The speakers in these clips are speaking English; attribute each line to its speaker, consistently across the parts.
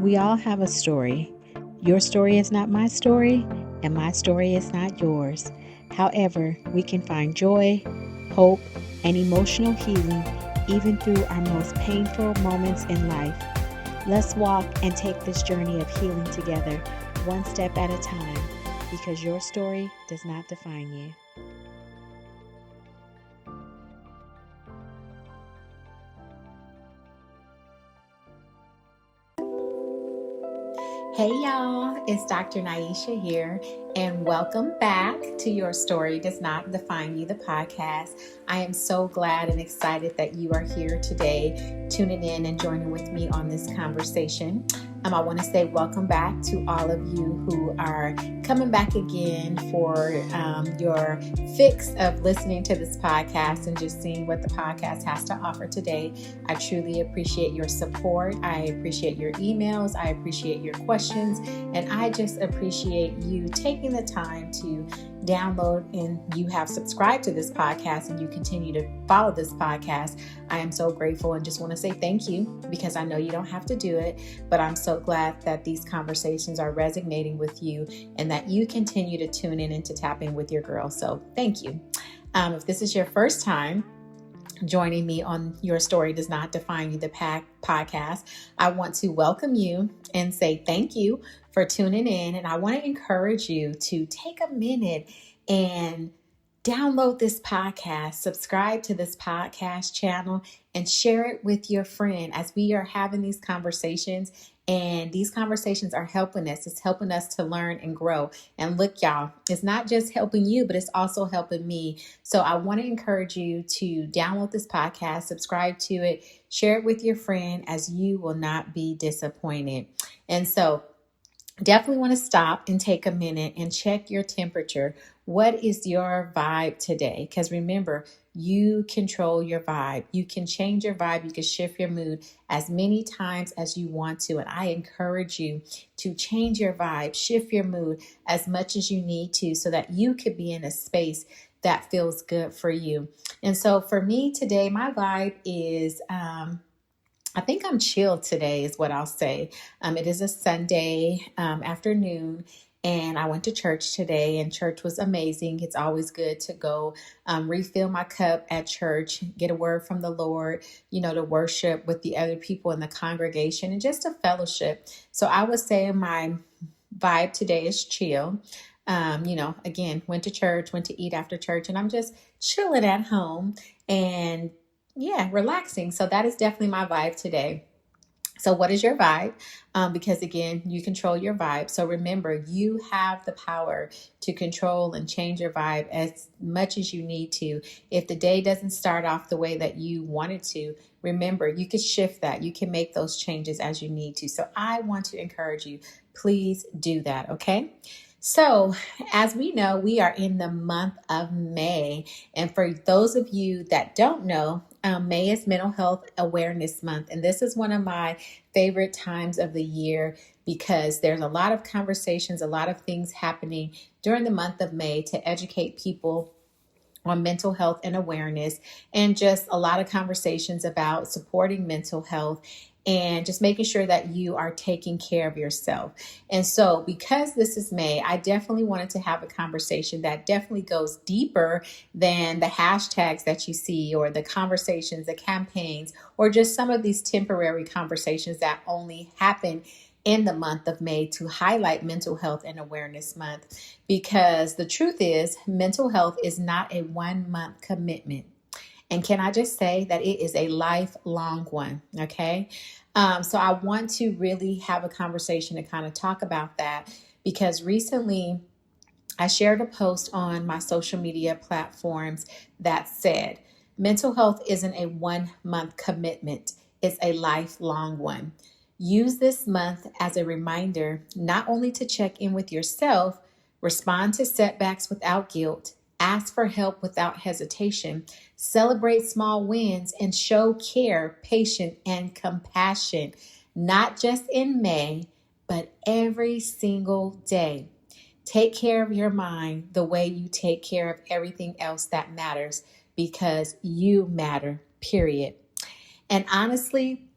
Speaker 1: We all have a story. Your story is not my story, and my story is not yours. However, we can find joy, hope, and emotional healing even through our most painful moments in life. Let's walk and take this journey of healing together, one step at a time, because your story does not define you. Hey y'all, it's Dr. Niesha here, and welcome back to Your Story Does Not Define You, the podcast. I am so glad and excited that you are here today, tuning in and joining with me on this conversation. I want to say welcome back to all of you who are coming back again for your fix of listening to this podcast and just seeing what the podcast has to offer today. I truly appreciate your support. I appreciate your emails. I appreciate your questions. And I just appreciate you taking the time to download, and you have subscribed to this podcast and you continue to follow this podcast. I am so grateful and just want to say thank you, because I know you don't have to do it, but I'm so glad that these conversations are resonating with you and that you continue to tune in and to tap in with your girl. So thank you. If this is your first time joining me on Your Story Does Not Define You, the podcast, I want to welcome you and say thank you for tuning in. And I want to encourage you to take a minute and download this podcast, subscribe to this podcast channel, and share it with your friend as we are having these conversations. And these conversations are helping us. It's helping us to learn and grow. And look, y'all, it's not just helping you, but it's also helping me. So I want to encourage you to download this podcast, subscribe to it, share it with your friend, as you will not be disappointed. And so definitely want to stop and take a minute and check your temperature. What is your vibe today? Because remember, you control your vibe. You can change your vibe. You can shift your mood as many times as you want to. And I encourage you to change your vibe, shift your mood as much as you need to, so that you could be in a space that feels good for you. And so for me today, my vibe is, I think I'm chilled today is what I'll say. It is a Sunday afternoon, and I went to church today, and church was amazing. It's always good to go refill my cup at church, get a word from the Lord, to worship with the other people in the congregation and just a fellowship. So I would say my vibe today is chill. Again, went to church, went to eat after church, and I'm just chilling at home and relaxing. So that is definitely my vibe today. So what is your vibe? Because again, you control your vibe. So remember, you have the power to control and change your vibe as much as you need to. If the day doesn't start off the way that you wanted to, remember, you can shift that. You can make those changes as you need to. So I want to encourage you, please do that. Okay. So as we know, we are in the month of May. And for those of you that don't know, May is Mental Health Awareness Month. And this is one of my favorite times of the year, because there's a lot of conversations, a lot of things happening during the month of May to educate people on mental health and awareness, and just a lot of conversations about supporting mental health and just making sure that you are taking care of yourself. And so because this is May, I definitely wanted to have a conversation that definitely goes deeper than the hashtags that you see, or the conversations, the campaigns, or just some of these temporary conversations that only happen in the month of May to highlight Mental Health and Awareness Month. Because the truth is, mental health is not a 1-month commitment. And can I just say that it is a lifelong one, okay? So I want to really have a conversation to kind of talk about that, because recently I shared a post on my social media platforms that said, mental health isn't a 1-month commitment, it's a lifelong one. Use this month as a reminder not only to check in with yourself, respond to setbacks without guilt, ask for help without hesitation, celebrate small wins, and show care, patience, and compassion, not just in May, but every single day. Take care of your mind the way you take care of everything else that matters, because you matter, period. And honestly,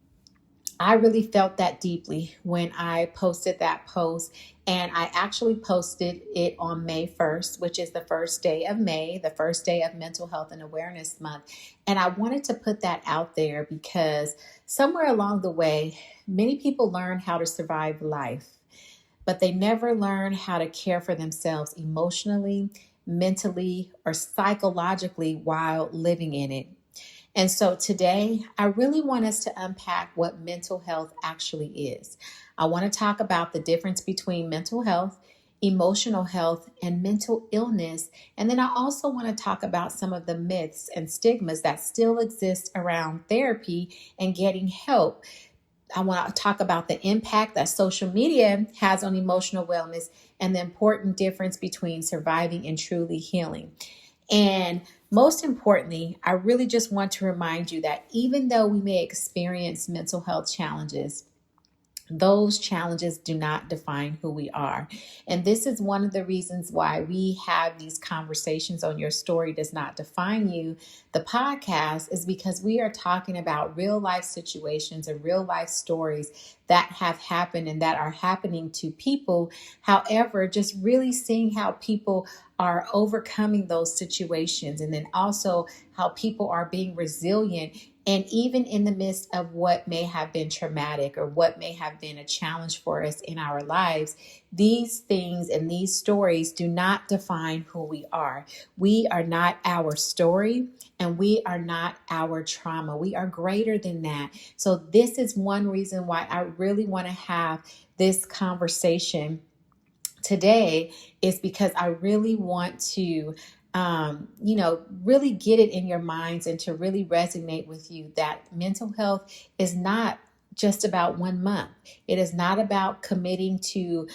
Speaker 1: I really felt that deeply when I posted that post, and I actually posted it on May 1st, which is the first day of May, the first day of Mental Health and Awareness Month. And I wanted to put that out there because somewhere along the way, many people learn how to survive life, but they never learn how to care for themselves emotionally, mentally, or psychologically while living in it. And so today, I really want us to unpack what mental health actually is. I want to talk about the difference between mental health, emotional health, and mental illness. And then I also want to talk about some of the myths and stigmas that still exist around therapy and getting help. I want to talk about the impact that social media has on emotional wellness and the important difference between surviving and truly healing. And most importantly, I really just want to remind you that even though we may experience mental health challenges, those challenges do not define who we are. And this is one of the reasons why we have these conversations on Your Story Does Not Define You. The podcast is because we are talking about real life situations and real life stories that have happened and that are happening to people. However, just really seeing how people are overcoming those situations, and then also how people are being resilient. And even in the midst of what may have been traumatic or what may have been a challenge for us in our lives, these things and these stories do not define who we are. We are not our story, and we are not our trauma. We are greater than that. So this is one reason why I really want to have this conversation today, is because I really want to really get it in your minds and to really resonate with you that mental health is not just about 1 month. It is not about committing to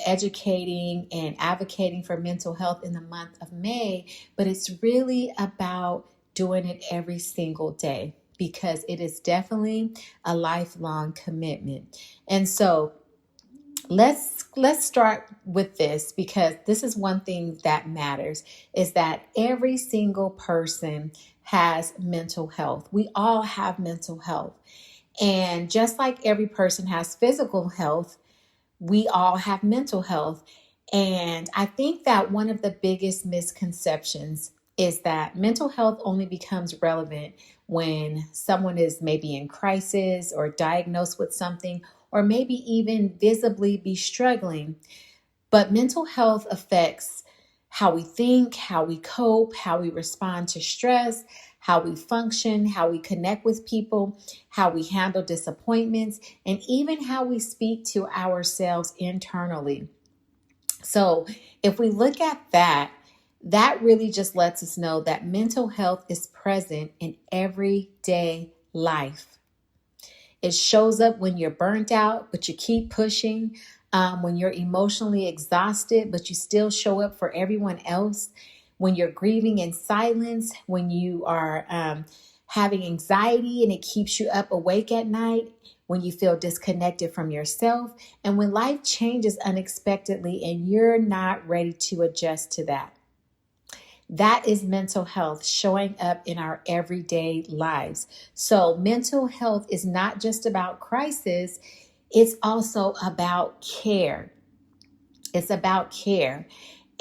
Speaker 1: educating and advocating for mental health in the month of May, but it's really about doing it every single day, because it is definitely a lifelong commitment. And so let's start with this, because this is one thing that matters, is that every single person has mental health. We all have mental health. And just like every person has physical health, we all have mental health. And I think that one of the biggest misconceptions is that mental health only becomes relevant when someone is maybe in crisis or diagnosed with something, or maybe even visibly be struggling. But mental health affects how we think, how we cope, how we respond to stress, how we function, how we connect with people, how we handle disappointments, and even how we speak to ourselves internally. So if we look at that, that really just lets us know that mental health is present in everyday life. It shows up when you're burnt out, but you keep pushing, when you're emotionally exhausted, but you still show up for everyone else, when you're grieving in silence, when you are having anxiety and it keeps you up awake at night, when you feel disconnected from yourself, and when life changes unexpectedly and you're not ready to adjust to that. That is mental health showing up in our everyday lives. So mental health is not just about crisis, it's also about care. It's about care.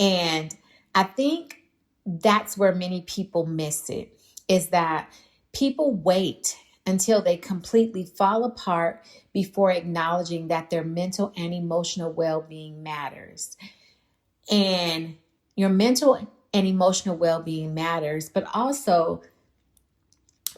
Speaker 1: And I think that's where many people miss it, is that people wait until they completely fall apart before acknowledging that their mental and emotional well-being matters. And your mental and emotional well-being matters, but also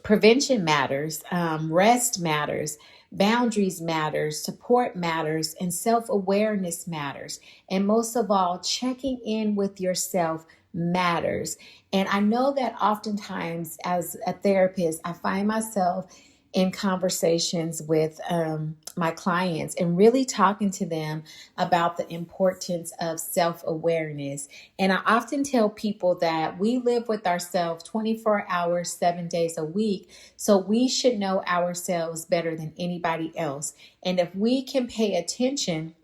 Speaker 1: prevention matters, rest matters, boundaries matters, support matters, and self-awareness matters. And most of all, checking in with yourself matters. And I know that oftentimes as a therapist, I find myself in conversations with my clients and really talking to them about the importance of self-awareness. And I often tell people that we live with ourselves 24 hours, 7 days a week. So we should know ourselves better than anybody else. And if we can pay attention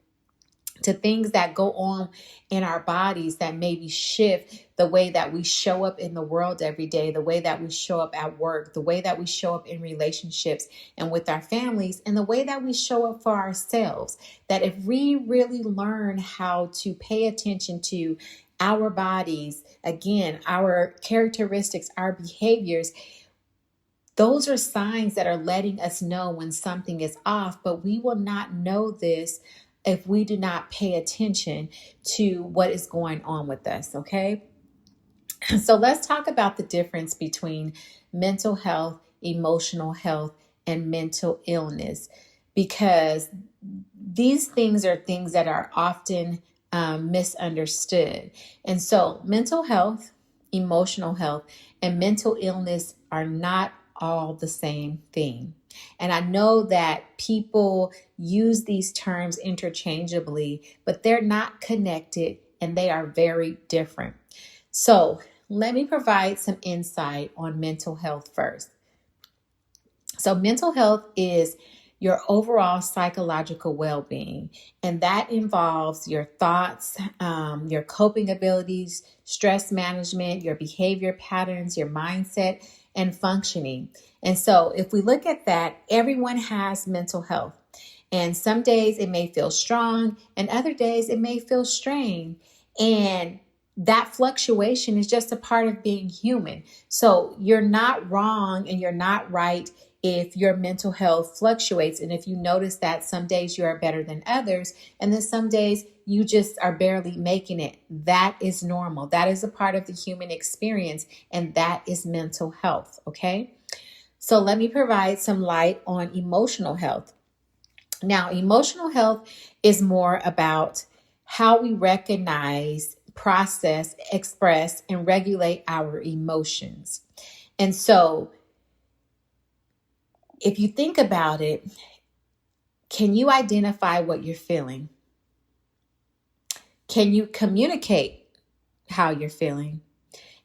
Speaker 1: to things that go on in our bodies that maybe shift the way that we show up in the world every day, the way that we show up at work, the way that we show up in relationships and with our families, and the way that we show up for ourselves. That if we really learn how to pay attention to our bodies, again, our characteristics, our behaviors, those are signs that are letting us know when something is off, but we will not know this if we do not pay attention to what is going on with us, okay? So let's talk about the difference between mental health, emotional health, and mental illness, because these things are things that are often misunderstood. And so mental health, emotional health, and mental illness are not all the same thing. And I know that people use these terms interchangeably, but they're not connected and they are very different. So let me provide some insight on mental health first. So mental health is your overall psychological well-being, and that involves your thoughts, your coping abilities, stress management, your behavior patterns, your mindset, and functioning. And so if we look at that, everyone has mental health. And some days it may feel strong, and other days it may feel strained. And that fluctuation is just a part of being human. So you're not wrong and you're not right if your mental health fluctuates. And if you notice that some days you are better than others, and then some days you just are barely making it, that is normal. That is a part of the human experience, and that is mental health, okay? So let me provide some light on emotional health. Now, emotional health is more about how we recognize, process, express, and regulate our emotions. And so if you think about it, can you identify what you're feeling? Can you communicate how you're feeling?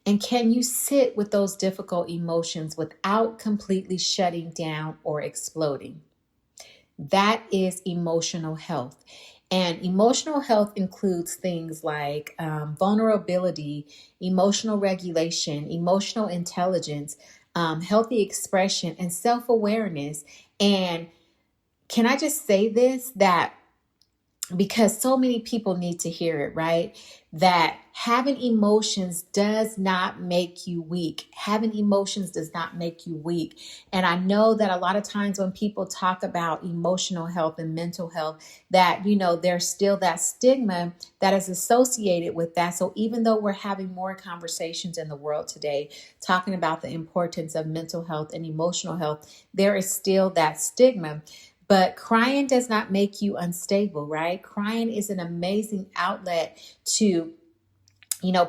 Speaker 1: And can you sit with those difficult emotions without completely shutting down or exploding? That is emotional health. And emotional health includes things like vulnerability, emotional regulation, emotional intelligence, healthy expression, and self-awareness. And can I just say this, that because so many people need to hear it, right? That having emotions does not make you weak. Having emotions does not make you weak. And I know that a lot of times when people talk about emotional health and mental health, that, there's still that stigma that is associated with that. So even though we're having more conversations in the world today, talking about the importance of mental health and emotional health, there is still that stigma. But crying does not make you unstable, right? Crying is an amazing outlet to,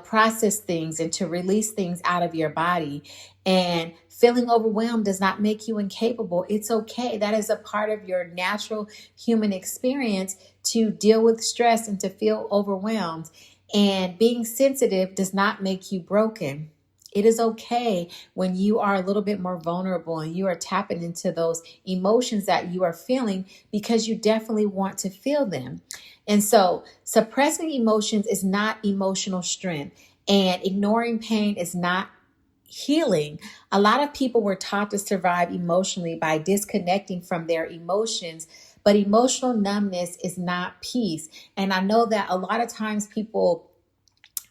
Speaker 1: process things and to release things out of your body. And feeling overwhelmed does not make you incapable. It's okay. That is a part of your natural human experience to deal with stress and to feel overwhelmed. And being sensitive does not make you broken. It is okay when you are a little bit more vulnerable and you are tapping into those emotions that you are feeling, because you definitely want to feel them. And so suppressing emotions is not emotional strength, and ignoring pain is not healing. A lot of people were taught to survive emotionally by disconnecting from their emotions, but emotional numbness is not peace. And I know that a lot of times people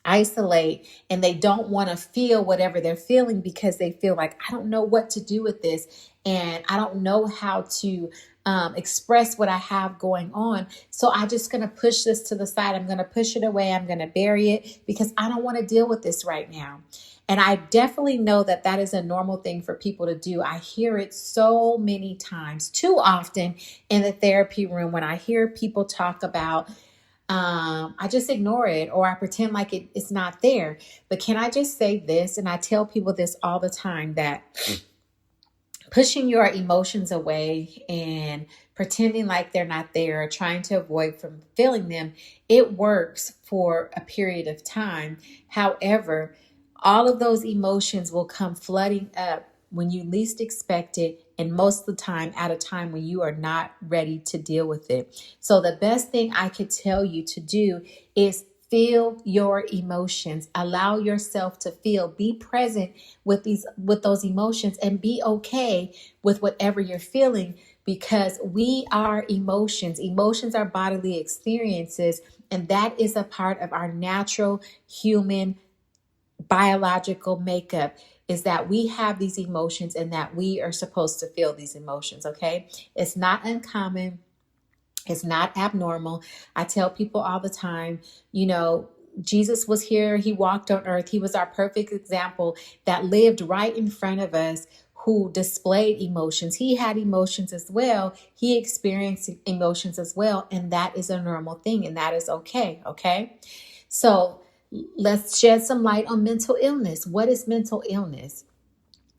Speaker 1: isolate and they don't want to feel whatever they're feeling because they feel like, I don't know what to do with this, and I don't know how to express what I have going on. So I'm just going to push this to the side. I'm going to push it away. I'm going to bury it because I don't want to deal with this right now. And I definitely know that that is a normal thing for people to do. I hear it so many times, too often in the therapy room, when I hear people talk about I just ignore it, or I pretend like it's not there. But can I just say this? And I tell people this all the time, that pushing your emotions away and pretending like they're not there, or trying to avoid from feeling them, it works for a period of time. However, all of those emotions will come flooding up when you least expect it and most of the time at a time when you are not ready to deal with it. So the best thing I could tell you to do is feel your emotions. Allow yourself to feel. Be present with those emotions, and be okay with whatever you're feeling, because we are emotions. Emotions are bodily experiences, and that is a part of our natural human biological makeup, is that we have these emotions and that we are supposed to feel these emotions. Okay. It's not uncommon. It's not abnormal. I tell people all the time, Jesus was here. He walked on earth. He was our perfect example that lived right in front of us, who displayed emotions. He had emotions as well. He experienced emotions as well. And that is a normal thing. And that is okay. Okay. So let's shed some light on mental illness. What is mental illness?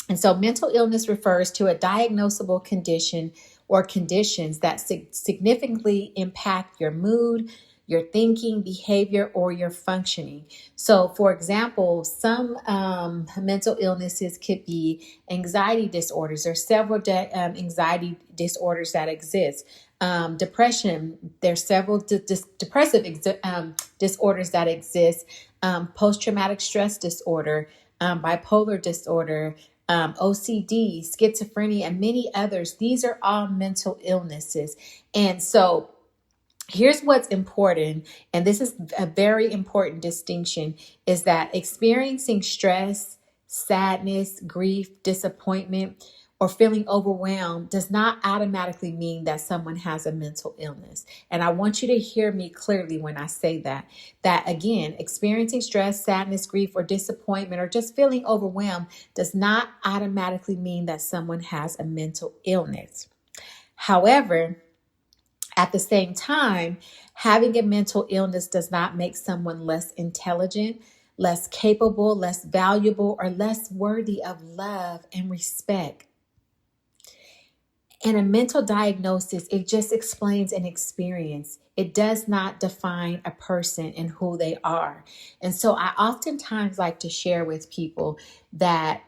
Speaker 1: And so mental illness refers to a diagnosable condition or conditions that significantly impact your mood, your thinking, behavior, or your functioning. So, for example, some mental illnesses could be anxiety disorders. There's several anxiety disorders that exist. Depression, there's several depressive disorders that exist. Post-traumatic stress disorder, bipolar disorder, OCD, schizophrenia, and many others. These are all mental illnesses. And so here's what's important, and this is a very important distinction, is that experiencing stress, sadness, grief, disappointment, or feeling overwhelmed does not automatically mean that someone has a mental illness. And I want you to hear me clearly when I say that again, experiencing stress, sadness, grief, or disappointment, or just feeling overwhelmed does not automatically mean that someone has a mental illness. However, at the same time, having a mental illness does not make someone less intelligent, less capable, less valuable, or less worthy of love and respect. And a mental diagnosis, it just explains an experience. It does not define a person and who they are. And so I oftentimes like to share with people that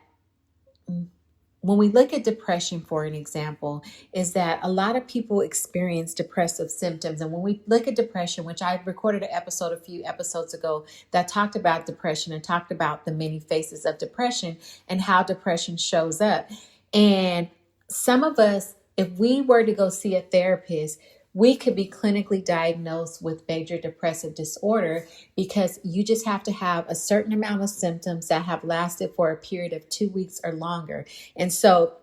Speaker 1: when we look at depression, for an example, is that a lot of people experience depressive symptoms. And when we look at depression, which I recorded an episode a few episodes ago that talked about depression and talked about the many faces of depression and how depression shows up. And some of us, if we were to go see a therapist, we could be clinically diagnosed with major depressive disorder, because you just have to have a certain amount of symptoms that have lasted for a period of 2 weeks or longer. And so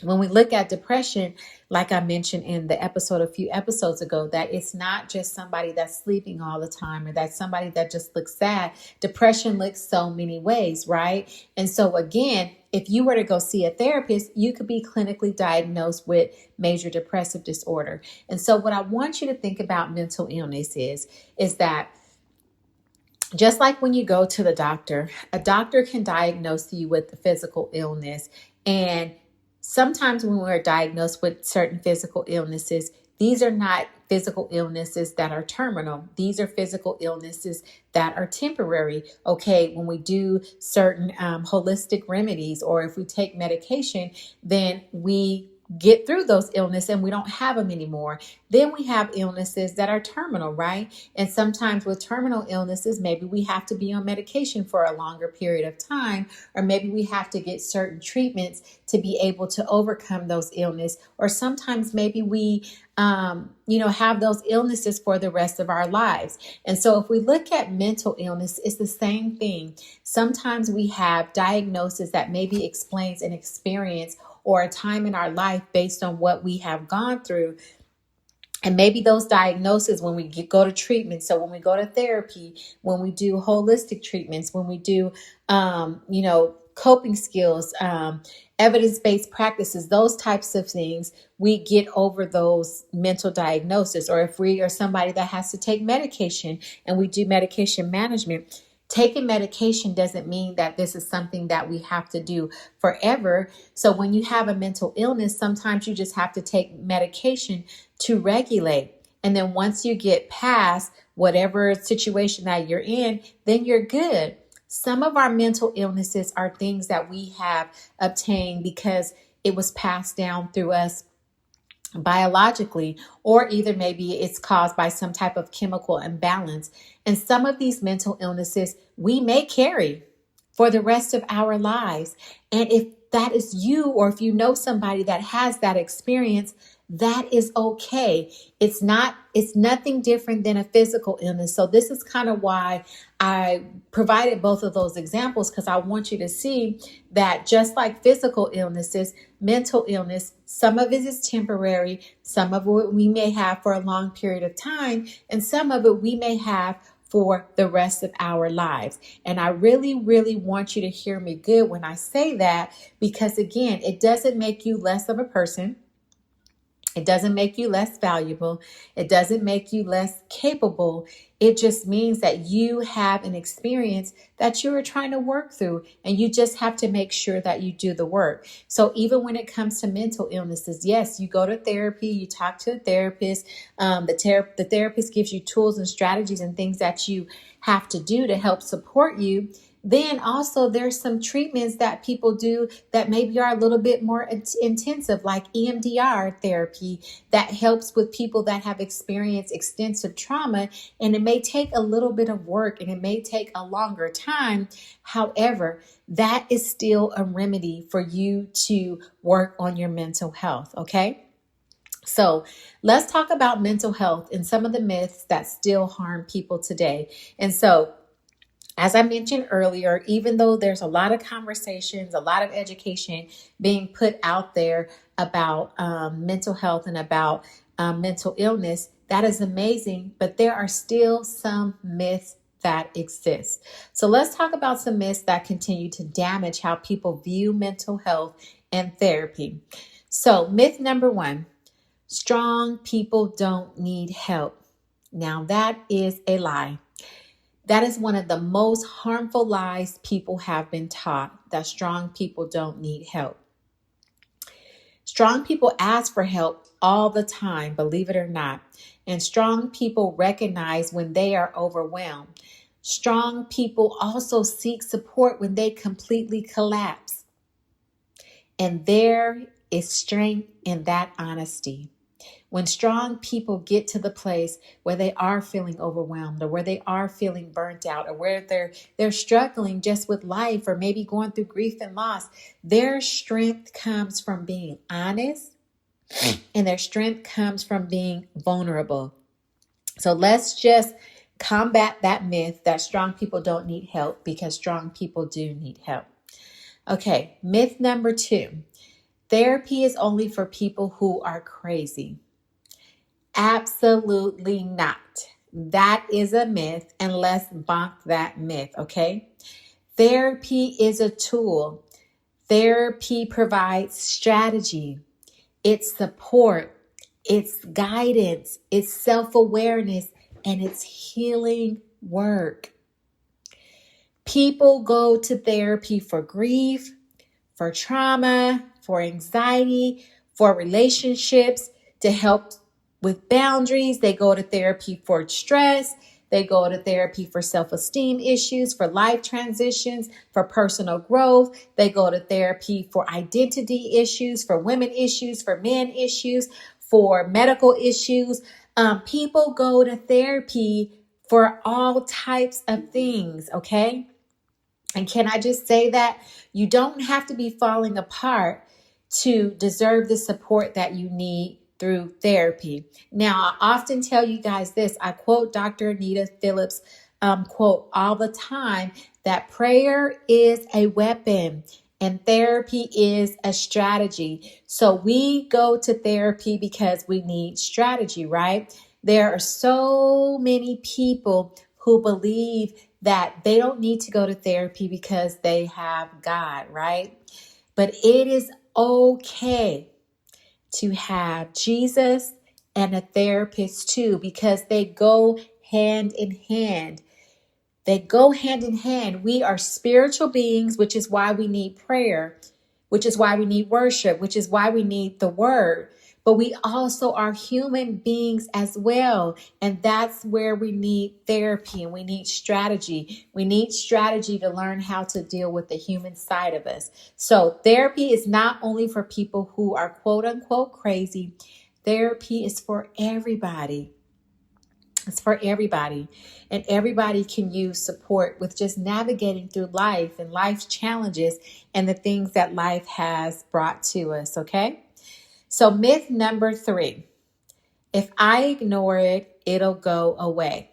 Speaker 1: when we look at depression, like I mentioned in the episode a few episodes ago, that it's not just somebody that's sleeping all the time, or that's somebody that just looks sad. Depression looks so many ways, right? And so again, if you were to go see a therapist, you could be clinically diagnosed with major depressive disorder. And so what I want you to think about mental illness is that just like when you go to the doctor, a doctor can diagnose you with a physical illness. And sometimes when we're diagnosed with certain physical illnesses, these are not physical illnesses that are terminal. These are physical illnesses that are temporary. Okay, when we do certain holistic remedies, or if we take medication, then we get through those illnesses and we don't have them anymore. Then we have illnesses that are terminal, right? And sometimes with terminal illnesses, maybe we have to be on medication for a longer period of time, or maybe we have to get certain treatments to be able to overcome those illnesses. Or sometimes maybe we have those illnesses for the rest of our lives. And so if we look at mental illness, it's the same thing. Sometimes we have diagnosis that maybe explains an experience or a time in our life based on what we have gone through. And maybe those diagnoses, when we go to treatment, so when we go to therapy, when we do holistic treatments, when we do, coping skills, evidence-based practices, those types of things, we get over those mental diagnoses. Or if we are somebody that has to take medication and we do medication management, taking medication doesn't mean that this is something that we have to do forever. So when you have a mental illness, sometimes you just have to take medication to regulate. And then once you get past whatever situation that you're in, then you're good. Some of our mental illnesses are things that we have obtained because it was passed down through us biologically, or either maybe it's caused by some type of chemical imbalance. And some of these mental illnesses we may carry for the rest of our lives. And if that is you, or if you know somebody that has that experience, that is okay. It's nothing different than a physical illness. So this is kind of why I provided both of those examples, because I want you to see that just like physical illnesses, mental illness, some of it is temporary, some of it we may have for a long period of time, and some of it we may have for the rest of our lives. And I really, really want you to hear me good when I say that, because again, it doesn't make you less of a person. It doesn't make you less valuable. It doesn't make you less capable. It just means that you have an experience that you are trying to work through, and you just have to make sure that you do the work. So even when it comes to mental illnesses, yes, you go to therapy, you talk to a therapist. The therapist gives you tools and strategies and things that you have to do to help support you. Then also there's some treatments that people do that maybe are a little bit more intensive, like EMDR therapy, that helps with people that have experienced extensive trauma. And it may take a little bit of work and it may take a longer time. However, that is still a remedy for you to work on your mental health. Okay. So let's talk about mental health and some of the myths that still harm people today. And so, as I mentioned earlier, even though there's a lot of conversations, a lot of education being put out there about mental health and about mental illness, that is amazing, but there are still some myths that exist. So let's talk about some myths that continue to damage how people view mental health and therapy. So myth number 1, strong people don't need help. Now that is a lie. That is one of the most harmful lies people have been taught, that strong people don't need help. Strong people ask for help all the time, believe it or not. And strong people recognize when they are overwhelmed. Strong people also seek support when they completely collapse. And there is strength in that honesty. When strong people get to the place where they are feeling overwhelmed, or where they are feeling burnt out, or where they're struggling just with life, or maybe going through grief and loss, their strength comes from being honest, and their strength comes from being vulnerable. So let's just combat that myth that strong people don't need help, because strong people do need help. Okay, myth number 2, therapy is only for people who are crazy. Absolutely not. That is a myth, and let's bonk that myth, okay? Therapy is a tool. Therapy provides strategy. It's support. It's guidance. It's self-awareness, and it's healing work. People go to therapy for grief, for trauma, for anxiety, for relationships, to help with boundaries. They go to therapy for stress. They go to therapy for self-esteem issues, for life transitions, for personal growth. They go to therapy for identity issues, for women issues, for men issues, for medical issues. People go to therapy for all types of things, okay? And can I just say that you don't have to be falling apart to deserve the support that you need through therapy. Now, I often tell you guys this. I quote Dr. Anita Phillips' quote all the time, that prayer is a weapon and therapy is a strategy. So we go to therapy because we need strategy, right? There are so many people who believe that they don't need to go to therapy because they have God, right? But it is okay to have Jesus and a therapist too, because they go hand in hand. They go hand in hand. We are spiritual beings, which is why we need prayer, which is why we need worship, which is why we need the word. but we also are human beings as well. And that's where we need therapy and we need strategy. We need strategy to learn how to deal with the human side of us. So therapy is not only for people who are quote unquote crazy. Therapy is for everybody. It's for everybody, and everybody can use support with just navigating through life and life's challenges and the things that life has brought to us. Okay. So myth number 3, if I ignore it, it'll go away.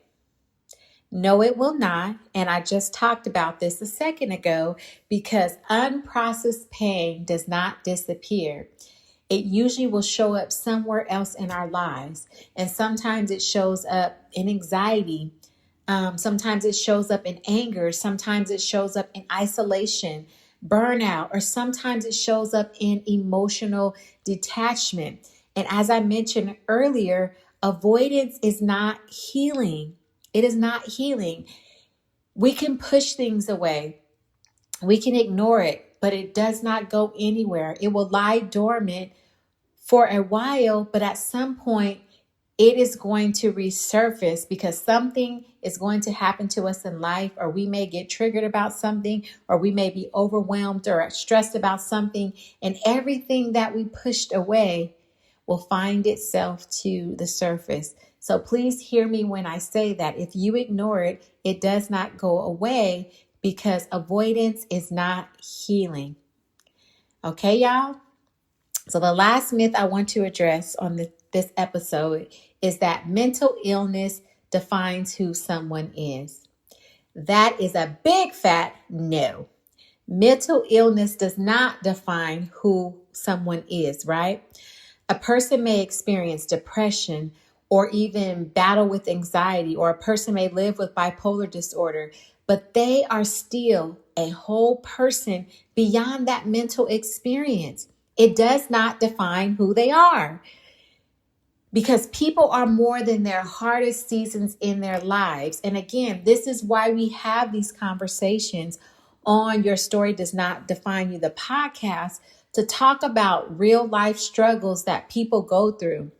Speaker 1: No, it will not. And I just talked about this a second ago, because unprocessed pain does not disappear. It usually will show up somewhere else in our lives. And sometimes it shows up in anxiety. Sometimes it shows up in anger. Sometimes it shows up in isolation, burnout, or sometimes it shows up in emotional detachment. And as I mentioned earlier, avoidance is not healing. It is not healing. We can push things away. We can ignore it, but it does not go anywhere. It will lie dormant for a while, but at some point it is going to resurface because something is going to happen to us in life, or we may get triggered about something, or we may be overwhelmed or stressed about something, and everything that we pushed away will find itself to the surface. So please hear me when I say that if you ignore it, it does not go away, because avoidance is not healing. Okay, y'all? So the last myth I want to address on this episode is that mental illness defines who someone is. That is a big fat no. Mental illness does not define who someone is, right? A person may experience depression or even battle with anxiety, or a person may live with bipolar disorder, but they are still a whole person beyond that mental experience. It does not define who they are, because people are more than their hardest seasons in their lives. And again, this is why we have these conversations on Your Story Does Not Define You, the podcast, to talk about real life struggles that people go through,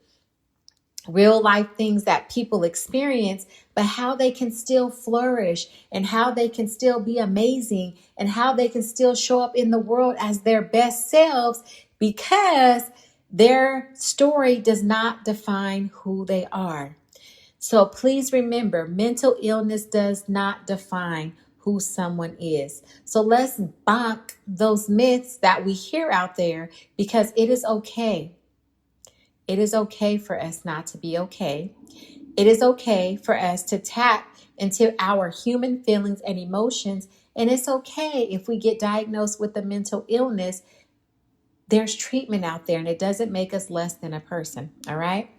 Speaker 1: real life things that people experience, but how they can still flourish and how they can still be amazing and how they can still show up in the world as their best selves, because their story does not define who they are. So please remember, mental illness does not define who someone is. So let's bonk those myths that we hear out there, because it is okay. It is okay for us not to be okay. It is okay for us to tap into our human feelings and emotions. And it's okay if we get diagnosed with a mental illness. There's treatment out there, and it doesn't make us less than a person. All right.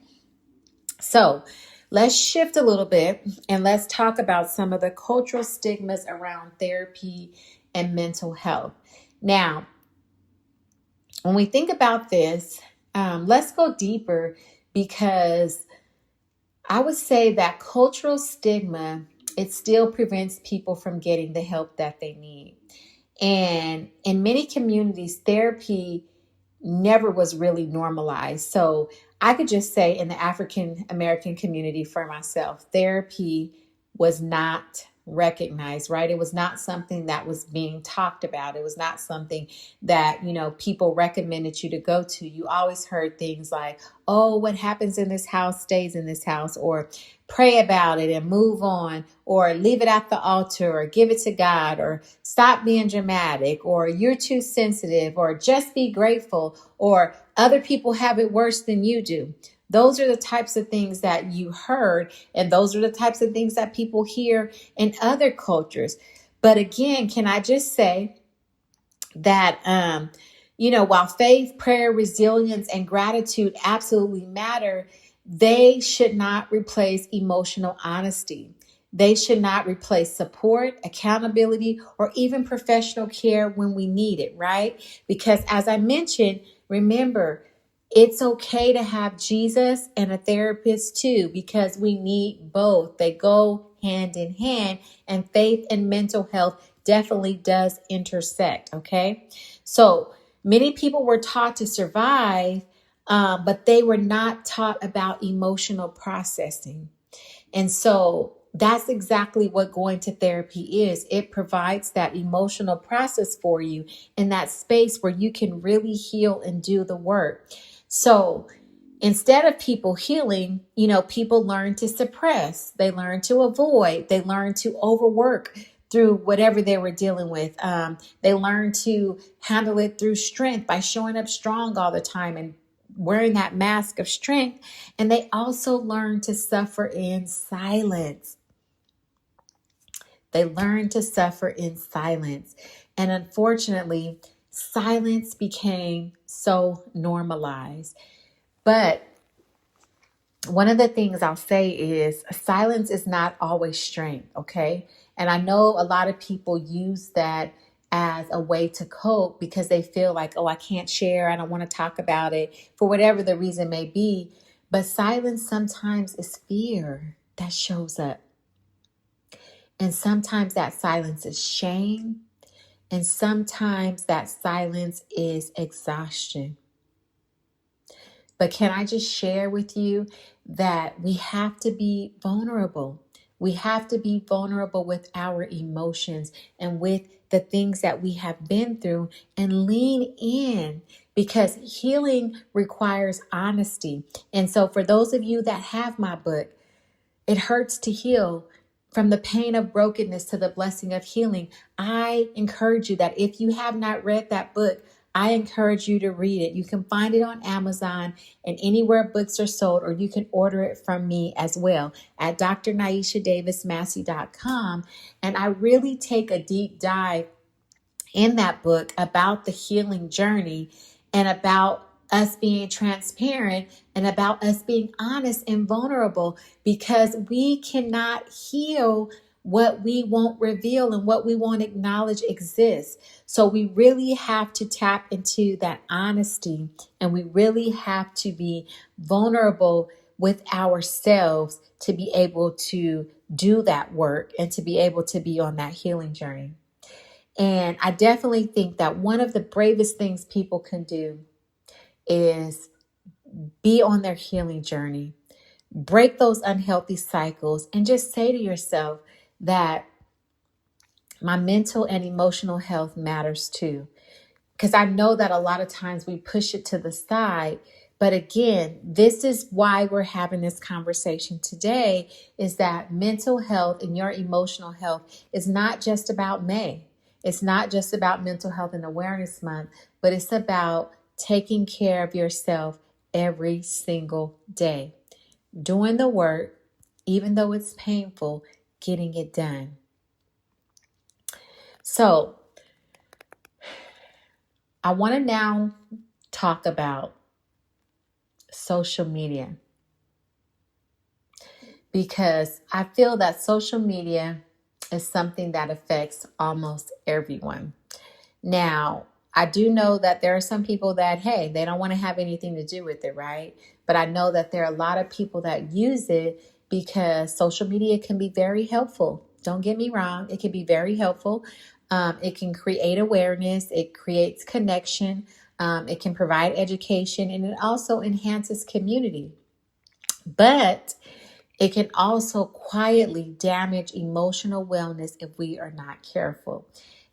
Speaker 1: So let's shift a little bit and let's talk about some of the cultural stigmas around therapy and mental health. Now, when we think about this, let's go deeper, because I would say that cultural stigma, it still prevents people from getting the help that they need. And in many communities, therapy never was really normalized. So I could just say in the African American community for myself, therapy was not recognized, right? It was not something that was being talked about. It was not something that, people recommended you to go to. You always heard things like, oh, what happens in this house stays in this house, or pray about it and move on, or leave it at the altar, or give it to God, or stop being dramatic, or you're too sensitive, or just be grateful, or other people have it worse than you do. Those are the types of things that you heard, and those are the types of things that people hear in other cultures. But again, can I just say that, while faith, prayer, resilience, and gratitude absolutely matter, they should not replace emotional honesty. They should not replace support, accountability, or even professional care when we need it, right? Because as I mentioned, remember, it's okay to have Jesus and a therapist too, because we need both. They go hand in hand, and faith and mental health definitely does intersect, okay? So many people were taught to survive but they were not taught about emotional processing. And so that's exactly what going to therapy is. It provides that emotional process for you in that space where you can really heal and do the work. So instead of people healing, people learn to suppress, they learn to avoid, they learn to overwork through whatever they were dealing with. They learn to handle it through strength by showing up strong all the time and wearing that mask of strength. And they also learn to suffer in silence. They learn to suffer in silence. And unfortunately, silence became so normalized. But one of the things I'll say is silence is not always strength, okay? And I know a lot of people use that as a way to cope because they feel like, oh, I can't share, I don't want to talk about it, for whatever the reason may be. But silence sometimes is fear that shows up. And sometimes that silence is shame. And sometimes that silence is exhaustion. But can I just share with you that we have to be vulnerable? We have to be vulnerable with our emotions and with the things that we have been through and lean in, because healing requires honesty. And so for those of you that have my book, It Hurts to Heal, From the Pain of Brokenness to the Blessing of Healing, I encourage you that if you have not read that book, I encourage you to read it. You can find it on Amazon and anywhere books are sold, or you can order it from me as well at drniesha.davis-massey.com. And I really take a deep dive in that book about the healing journey and about us being transparent and about us being honest and vulnerable, because we cannot heal what we won't reveal and what we won't acknowledge exists. So we really have to tap into that honesty, and we really have to be vulnerable with ourselves to be able to do that work and to be able to be on that healing journey. And I definitely think that one of the bravest things people can do is be on their healing journey, break those unhealthy cycles, and just say to yourself that my mental and emotional health matters too. Because I know that a lot of times we push it to the side. But again, this is why we're having this conversation today, is that mental health and your emotional health is not just about May. It's not just about Mental Health and Awareness Month, but it's about taking care of yourself every single day, doing the work, even though it's painful, getting it done. So I want to now talk about social media, because I feel that social media is something that affects almost everyone. Now, I do know that there are some people that, hey, they don't want to have anything to do with it, right? But I know that there are a lot of people that use it because social media can be very helpful. Don't get me wrong. It can be very helpful. It can create awareness. It creates connection. It can provide education, and it also enhances community. But it can also quietly damage emotional wellness if we are not careful.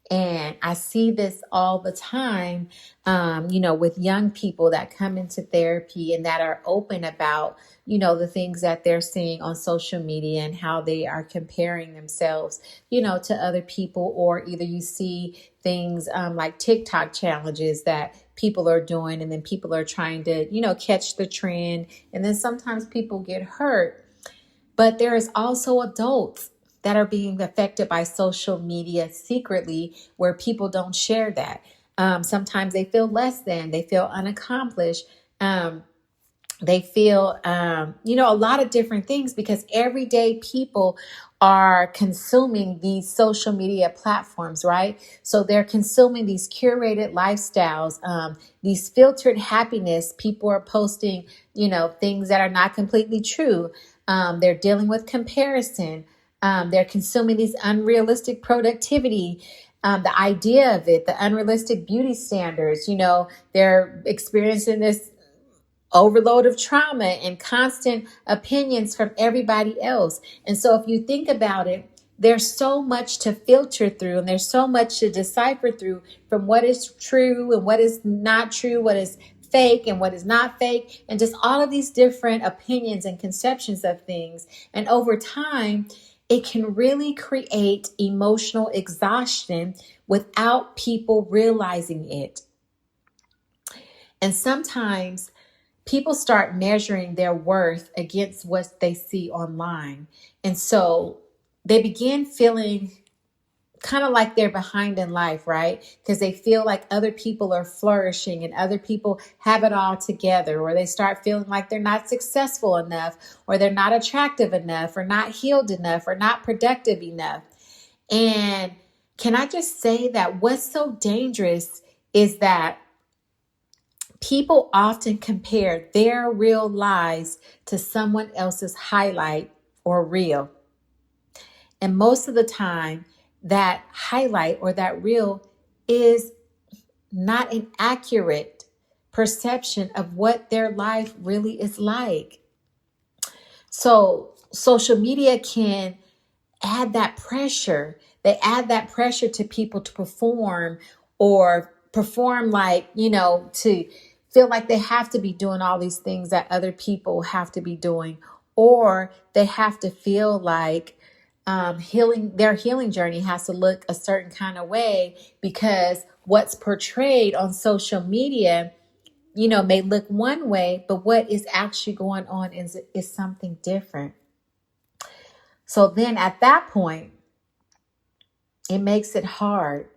Speaker 1: And I see this all the time, with young people that come into therapy and that are open about, the things that they're seeing on social media and how they are comparing themselves, to other people. Or either you see things like TikTok challenges that people are doing, and then people are trying to, catch the trend. And then sometimes people get hurt. But there is also adults that are being affected by social media secretly, where people don't share that. Sometimes they feel less than, they feel unaccomplished. They feel, a lot of different things, because everyday people are consuming these social media platforms, right? So they're consuming these curated lifestyles, these filtered happiness. People are posting, things that are not completely true. They're dealing with comparison. They're consuming these unrealistic productivity, the idea of it, the unrealistic beauty standards. They're experiencing this overload of trauma and constant opinions from everybody else. And so if you think about it, there's so much to filter through and there's so much to decipher through from what is true and what is not true, what is fake and what is not fake, and just all of these different opinions and conceptions of things. And over time, it can really create emotional exhaustion without people realizing it. And sometimes people start measuring their worth against what they see online. And so they begin feeling kind of like they're behind in life, right? Because they feel like other people are flourishing and other people have it all together, or they start feeling like they're not successful enough, or they're not attractive enough, or not healed enough, or not productive enough. And can I just say that what's so dangerous is that people often compare their real lives to someone else's highlight or reel. And most of the time, that highlight or that reel is not an accurate perception of what their life really is like. So social media can add that pressure. They add that pressure to people to perform or perform like, to feel like they have to be doing all these things that other people have to be doing, or they have to feel like their healing journey has to look a certain kind of way because what's portrayed on social media, may look one way, but what is actually going on is something different. So then at that point, it makes it hard.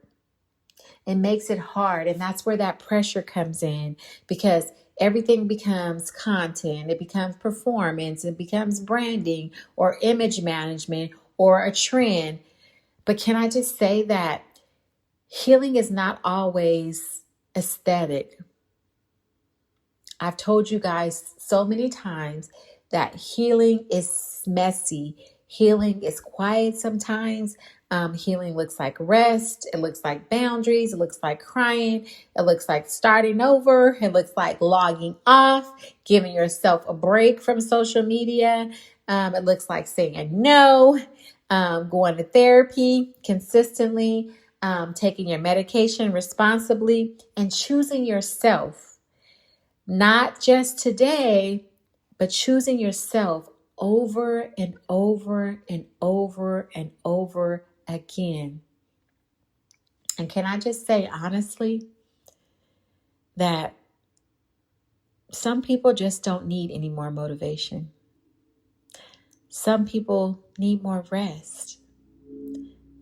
Speaker 1: It makes it hard. And that's where that pressure comes in, because everything becomes content. It becomes performance. It becomes branding or image management or a trend. But can I just say that healing is not always aesthetic. I've told you guys so many times that healing is messy. Healing is quiet sometimes. Healing looks like rest. It looks like boundaries. It looks like crying. It looks like starting over. It looks like logging off, giving yourself a break from social media. It looks like saying no, going to therapy consistently, taking your medication responsibly, and choosing yourself. Not just today, but choosing yourself over and over and over and over again. And can I just say honestly that some people just don't need any more motivation. Some people need more rest.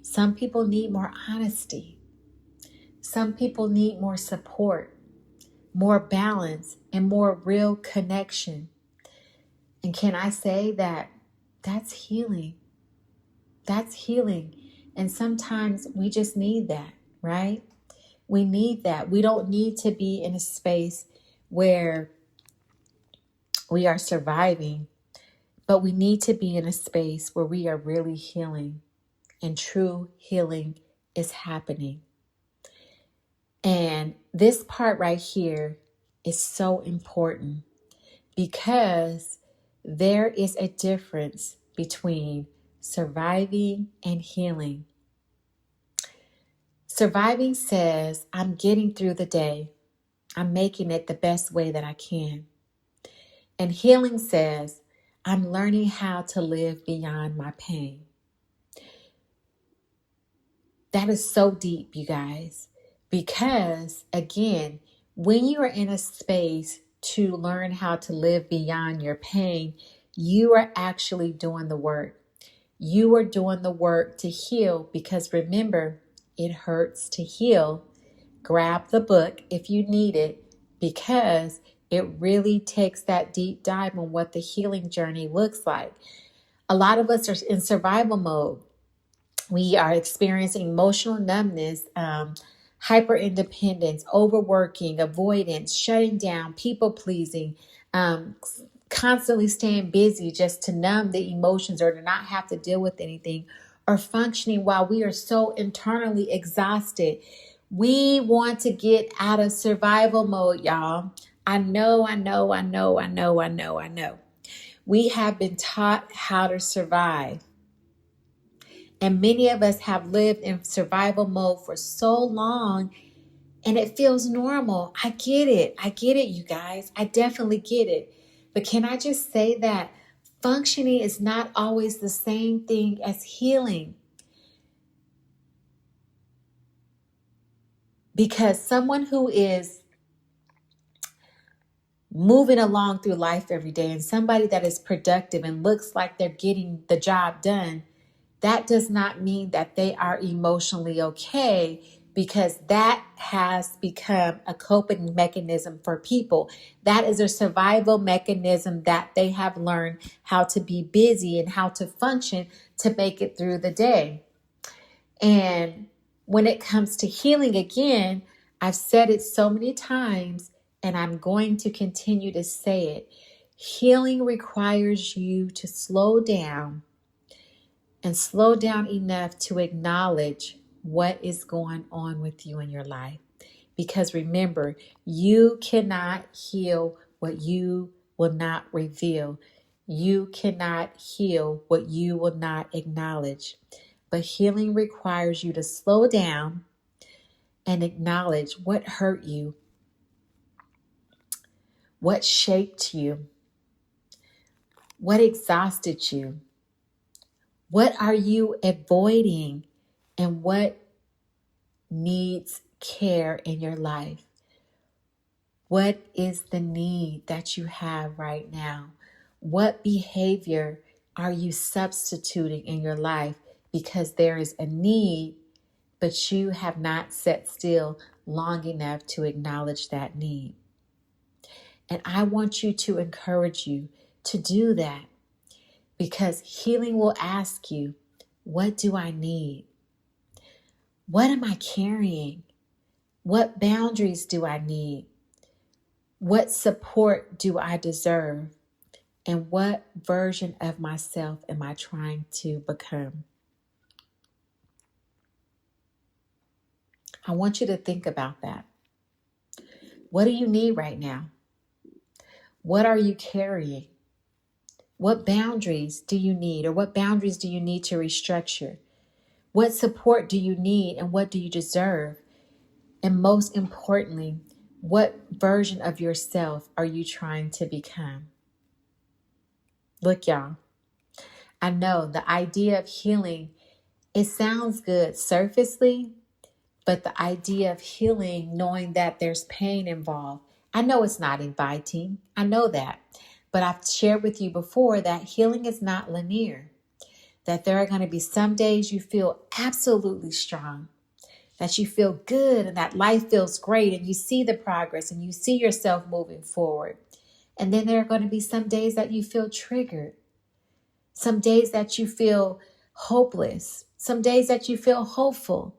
Speaker 1: Some people need more honesty. Some people need more support, more balance, and more real connection. And can I say that that's healing? That's healing. And sometimes we just need that, right? We need that. We don't need to be in a space where we are surviving, but we need to be in a space where we are really healing and true healing is happening. And this part right here is so important because there is a difference between surviving and healing. Surviving says, I'm getting through the day. I'm making it the best way that I can. And healing says, I'm learning how to live beyond my pain. That is so deep, you guys, because again, when you are in a space to learn how to live beyond your pain, you are actually doing the work. You are doing the work to heal, because remember, it hurts to heal. Grab the book if you need it, because it really takes that deep dive on what the healing journey looks like. A lot of us are in survival mode. We are experiencing emotional numbness, hyper independence, overworking, avoidance, shutting down, people pleasing, constantly staying busy just to numb the emotions or to not have to deal with anything, or functioning while we are so internally exhausted. We want to get out of survival mode, y'all. I know. We have been taught how to survive. And many of us have lived in survival mode for so long, and it feels normal. I get it. You guys. I definitely get it. But can I just say that functioning is not always the same thing as healing? Because someone who is moving along through life every day and somebody that is productive and looks like they're getting the job done, that does not mean that they are emotionally okay, because that has become a coping mechanism for people. That is a survival mechanism that they have learned how to be busy and how to function to make it through the day. And when it comes to healing, again, I've said it so many times and I'm going to continue to say it. Healing requires you to slow down, and slow down enough to acknowledge what is going on with you in your life. Because remember, you cannot heal what you will not reveal. You cannot heal what you will not acknowledge. But healing requires you to slow down and acknowledge what hurt you, what shaped you, what exhausted you, what are you avoiding, and what needs care in your life. What is the need that you have right now? What behavior are you substituting in your life because there is a need, but you have not sat still long enough to acknowledge that need? And I want you to encourage you to do that, because healing will ask you, what do I need? What am I carrying? What boundaries do I need? What support do I deserve? And what version of myself am I trying to become? I want you to think about that. What do you need right now? What are you carrying? What boundaries do you need, or what boundaries do you need to restructure? What support do you need, and what do you deserve? And most importantly, what version of yourself are you trying to become? Look, y'all, I know the idea of healing, it sounds good surfacely, but the idea of healing, knowing that there's pain involved, I know it's not inviting. I know that. But I've shared with you before that healing is not linear, that there are going to be some days you feel absolutely strong, that you feel good and that life feels great and you see the progress and you see yourself moving forward. And then there are going to be some days that you feel triggered, some days that you feel hopeless, some days that you feel hopeful.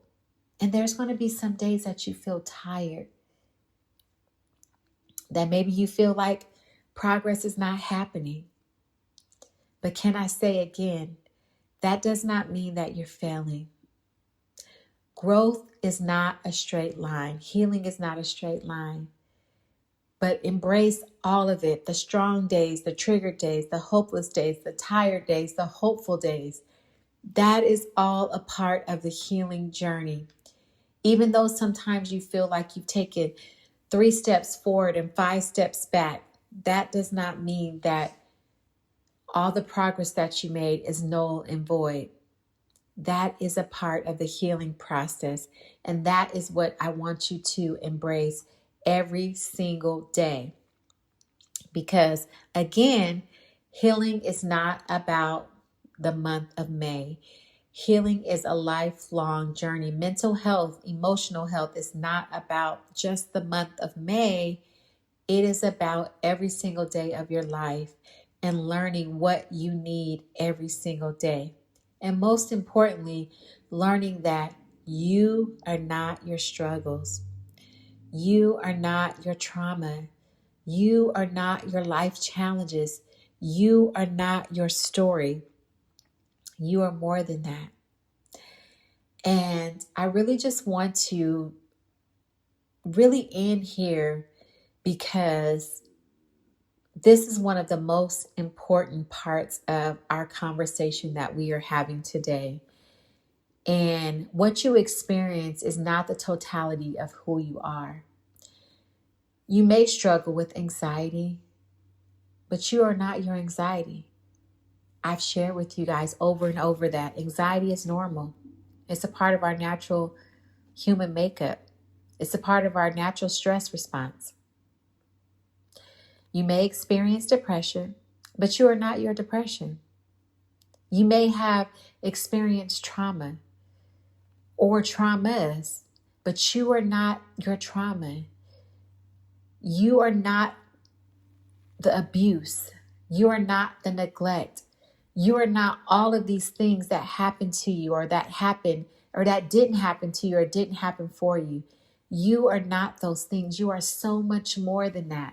Speaker 1: And there's going to be some days that you feel tired, that maybe you feel like progress is not happening. But can I say again, that does not mean that you're failing. Growth is not a straight line. Healing is not a straight line. But embrace all of it, the strong days, the triggered days, the hopeless days, the tired days, the hopeful days. That is all a part of the healing journey. Even though sometimes you feel like you've taken 3 steps forward and 5 steps back, that does not mean that all the progress that you made is null and void. That is a part of the healing process. And that is what I want you to embrace every single day. Because again, healing is not about the month of May. Healing is a lifelong journey. Mental health, emotional health is not about just the month of May. It is about every single day of your life and learning what you need every single day. And most importantly, learning that you are not your struggles. You are not your trauma. You are not your life challenges. You are not your story. You are more than that. And I really just want to really end here, because this is one of the most important parts of our conversation that we are having today. And what you experience is not the totality of who you are. You may struggle with anxiety, but you are not your anxiety. I've shared with you guys over and over that anxiety is normal. It's a part of our natural human makeup. It's a part of our natural stress response. You may experience depression, but you are not your depression. You may have experienced trauma or traumas, but you are not your trauma. You are not the abuse. You are not the neglect. You are not all of these things that happened to you or that happened or that didn't happen to you or didn't happen for you. You are not those things. You are so much more than that.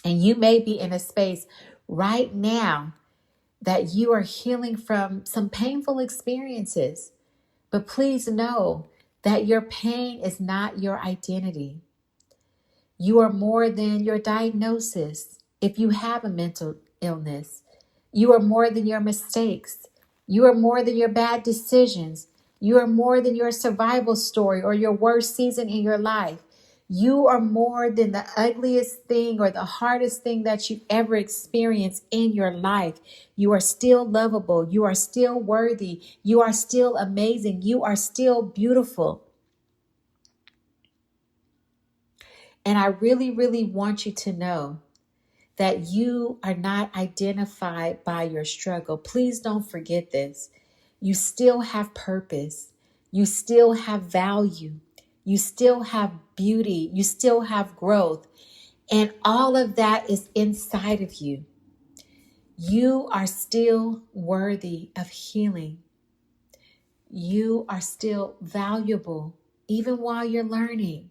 Speaker 1: And you may be in a space right now that you are healing from some painful experiences. But please know that your pain is not your identity. You are more than your diagnosis. If you have a mental illness, you are more than your mistakes. You are more than your bad decisions. You are more than your survival story or your worst season in your life. You are more than the ugliest thing or the hardest thing that you ever experienced in your life. You are still lovable. You are still worthy. You are still amazing. You are still beautiful. And I really, really want you to know that you are not identified by your struggle. Please don't forget this. You still have purpose. You still have value. You still have beauty. You still have growth. And all of that is inside of you. You are still worthy of healing. You are still valuable, even while you're learning.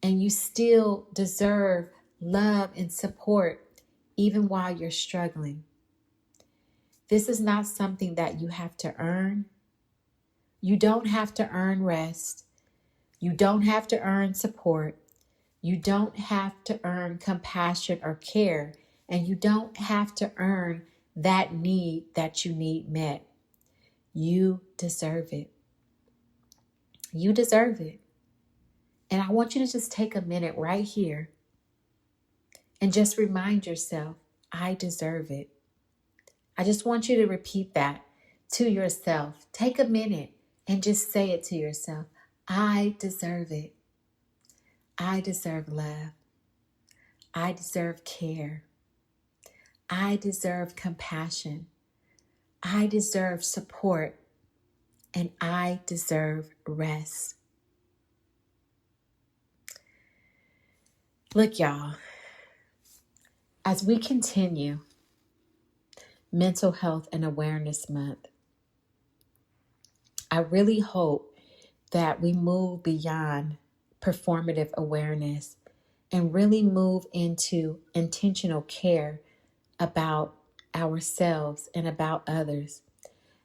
Speaker 1: And you still deserve love and support, even while you're struggling. This is not something that you have to earn. You don't have to earn rest. You don't have to earn support. You don't have to earn compassion or care. And you don't have to earn that need that you need met. You deserve it. You deserve it. And I want you to just take a minute right here and just remind yourself, I deserve it. I just want you to repeat that to yourself. Take a minute and just say it to yourself. I deserve it. I deserve love. I deserve care. I deserve compassion. I deserve support. And I deserve rest. Look, y'all, as we continue Mental Health and Awareness Month, I really hope that we move beyond performative awareness and really move into intentional care about ourselves and about others.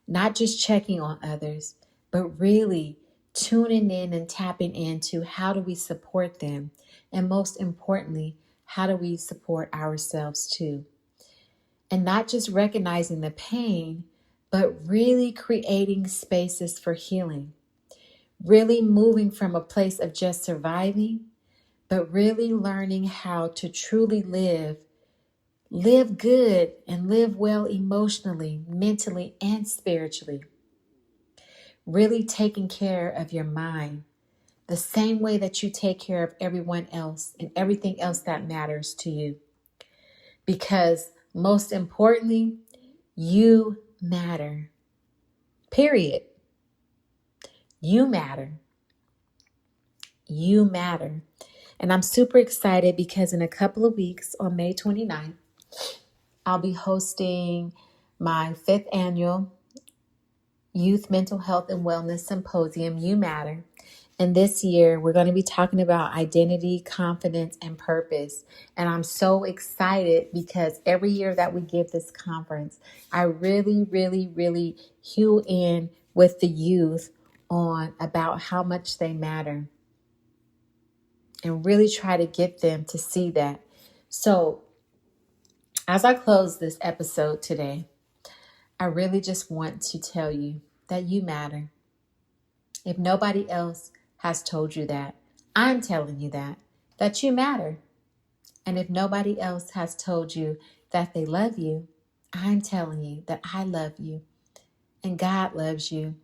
Speaker 1: Not just checking on others, but really tuning in and tapping into how do we support them? And most importantly, how do we support ourselves too? And not just recognizing the pain, but really creating spaces for healing. Really moving from a place of just surviving, but really learning how to truly live good and live well emotionally, mentally, and spiritually. Really taking care of your mind the same way that you take care of everyone else and everything else that matters to you. Because most importantly, you matter. Period. You matter. You matter. And I'm super excited because in a couple of weeks on May 29th, I'll be hosting my 5th annual Youth Mental Health and Wellness Symposium, You Matter. And this year, we're going to be talking about identity, confidence, and purpose. And I'm so excited because every year that we give this conference, I really, really, really hew in with the youth on about how much they matter. and really try to get them to see that. So as I close this episode today, I really just want to tell you that you matter. If nobody else has told you that, I'm telling you that you matter. And if nobody else has told you that they love you, I'm telling you that I love you and God loves you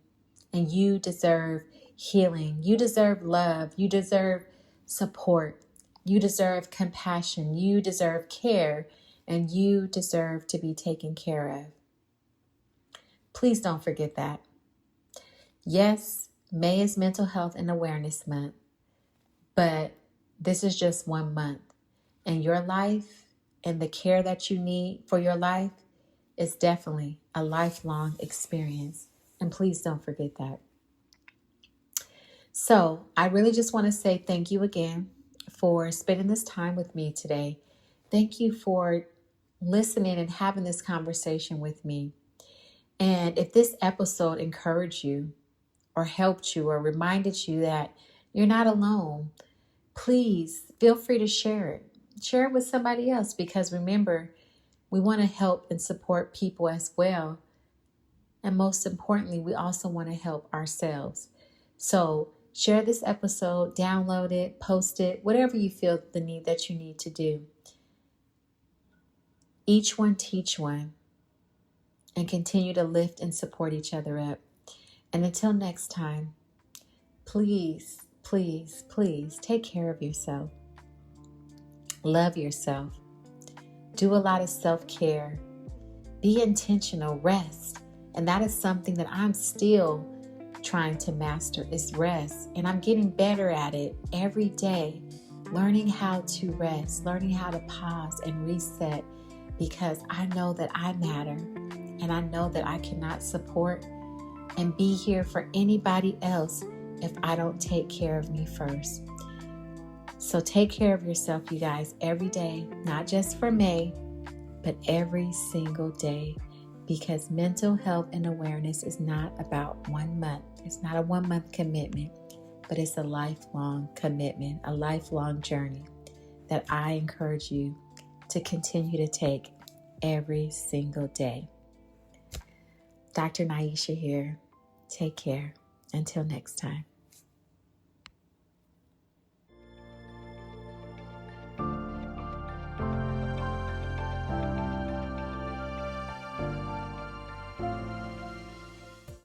Speaker 1: and you deserve healing. You deserve love. You deserve support. You deserve compassion. You deserve care, and you deserve to be taken care of. Please don't forget that. Yes, May is Mental Health and Awareness Month, but this is just 1 month. And your life and the care that you need for your life is definitely a lifelong experience. And please don't forget that. So I really just want to say thank you again for spending this time with me today. Thank you for listening and having this conversation with me. And if this episode encouraged you or helped you or reminded you that you're not alone, please feel free to share it. Share it with somebody else, because remember, we want to help and support people as well. And most importantly, we also want to help ourselves. So share this episode, download it, post it, whatever you feel the need that you need to do. Each one teach one, and continue to lift and support each other up. And until next time, please, please, please take care of yourself. Love yourself. Do a lot of self-care. Be intentional, rest. And that is something that I'm still trying to master, is rest. And I'm getting better at it every day. Learning how to rest, learning how to pause and reset, because I know that I matter. And I know that I cannot support and be here for anybody else if I don't take care of me first. So take care of yourself, you guys, every day, not just for May, but every single day, because mental health and awareness is not about 1 month. It's not a 1 month commitment, but it's a lifelong commitment, a lifelong journey that I encourage you to continue to take every single day. Dr. Niesha here. Take care. Until next time.